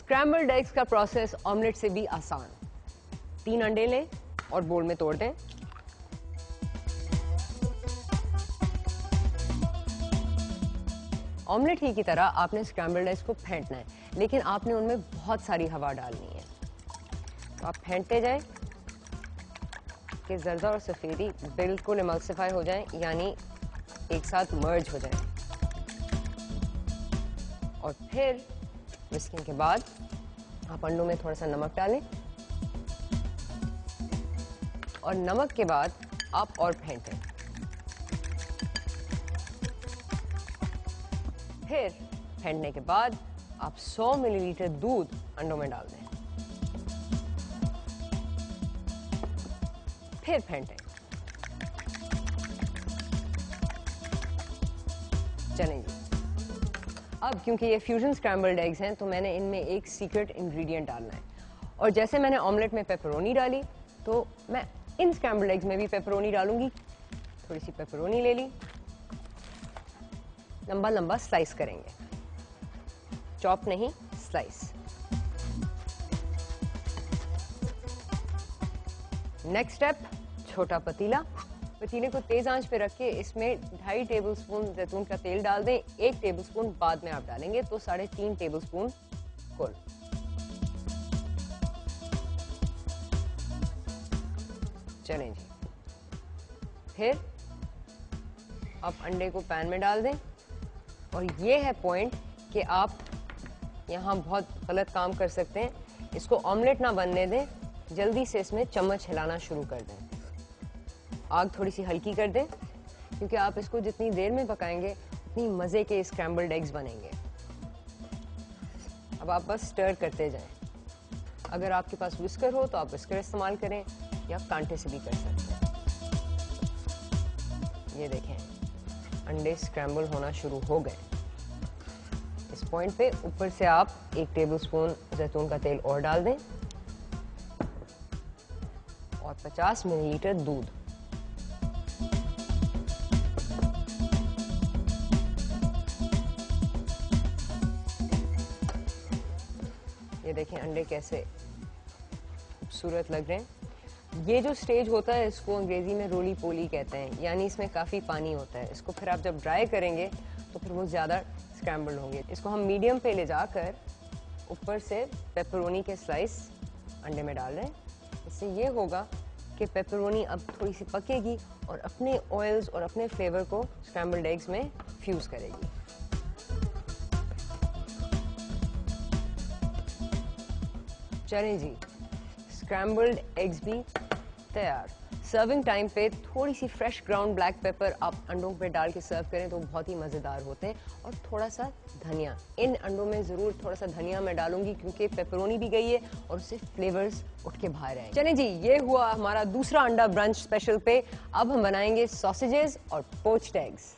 Scrambled eggs का process omelette से भी आसान। 3 अंडे लें और बोल में तोड़ दें। ऑमलेट ही की तरह आपने स्क्रैम्बल्ड एग्स को फेंटना है, लेकिन आपने उनमें बहुत सारी हवा डालनी है। तो आप फेंटते जाएं कि जर्दा और सफेदी बिल्कुल इमल्सिफाई हो जाएं, यानी एक साथ मर्ज हो जाएं। और फिर विस्किंग के बाद आप अंडों में थोड़ा सा नमक डालें और नमक के बाद आप और फेंटें। फिर फेंटने के बाद आप 100 मिलीलीटर दूध अंडों में डाल दें। फिर फेंटें। चलें जी। अब क्योंकि ये फ्यूजन स्क्रैम्बल्ड एग्स हैं तो मैंने इनमें एक सीक्रेट इंग्रेडिएंट डालना है। और जैसे मैंने ऑमलेट में पेपरोनी डाली तो मैं इन स्क्रैम्बल्ड एग्स में भी पेपरोनी डालूंगी। थोड़ी सी पेपरोनी ले ली, लंबा लंबा स्लाइस करेंगे, चॉप नहीं, स्लाइस। नेक्स्ट स्टेप, छोटा पतीला। पतीले को तेज आंच पे रख के इसमें 2.5 टेबलस्पून जैतून का तेल डाल दें। 1 टेबलस्पून बाद में आप डालेंगे तो 3.5 टेबलस्पून कुल। चलें जी। फिर आप अंडे को पैन में डाल दें। और ये है पॉइंट कि आप यहाँ बहुत गलत काम कर सकते हैं। इसको ऑमलेट ना बनने दें, जल्दी से इसमें चम्मच हिलाना शुरू कर दें। आग थोड़ी सी हल्की कर दें, क्योंकि आप इसको जितनी देर में पकाएंगे उतनी मजे के स्क्रैम्बल्ड एग्स बनेंगे। अब आप बस स्टर करते जाएं। अगर आपके पास विस्कर हो तो आप विस्कर इस्तेमाल करें या कांटे से भी कर सकते हैं। ये देखें, अंडे स्क्रैम्बल होना शुरू हो गए। इस पॉइंट पे ऊपर से आप 1 टेबलस्पून जैतून का तेल और डाल दें और 50 मिलीलीटर दूध। ये देखें अंडे कैसे खूबसूरत लग रहे हैं। ये जो स्टेज होता है इसको अंग्रेजी में रोली पोली कहते हैं, यानी इसमें काफ़ी पानी होता है। इसको फिर आप जब ड्राई करेंगे तो फिर वो ज़्यादा स्क्रैम्बल्ड होंगे। इसको हम मीडियम पे ले जाकर ऊपर से पेपरोनी के स्लाइस अंडे में डाल रहे हैं। इससे ये होगा कि पेपरोनी अब थोड़ी सी पकेगी और अपने ऑयल्स और अपने फ्लेवर को स्क्रैम्बल्ड एग्स में फ्यूज़ करेगी। चलें जी, स्क्रैम्बल्ड एग्स भी तैयार। सर्विंग टाइम पे थोड़ी सी फ्रेश ग्राउंड ब्लैक पेपर आप अंडों पे डाल के सर्व करें तो बहुत ही मज़ेदार होते हैं। और थोड़ा सा धनिया, इन अंडों में ज़रूर थोड़ा सा धनिया मैं डालूंगी क्योंकि पेपरोनी भी गई है और उससे फ्लेवर्स उठ के बाहर आएंगे। चलें जी, ये हुआ हमारा दूसरा अंडा ब्रंच स्पेशल पे। अब हम बनाएंगे सॉसेजेस और पोच्ड एग्स।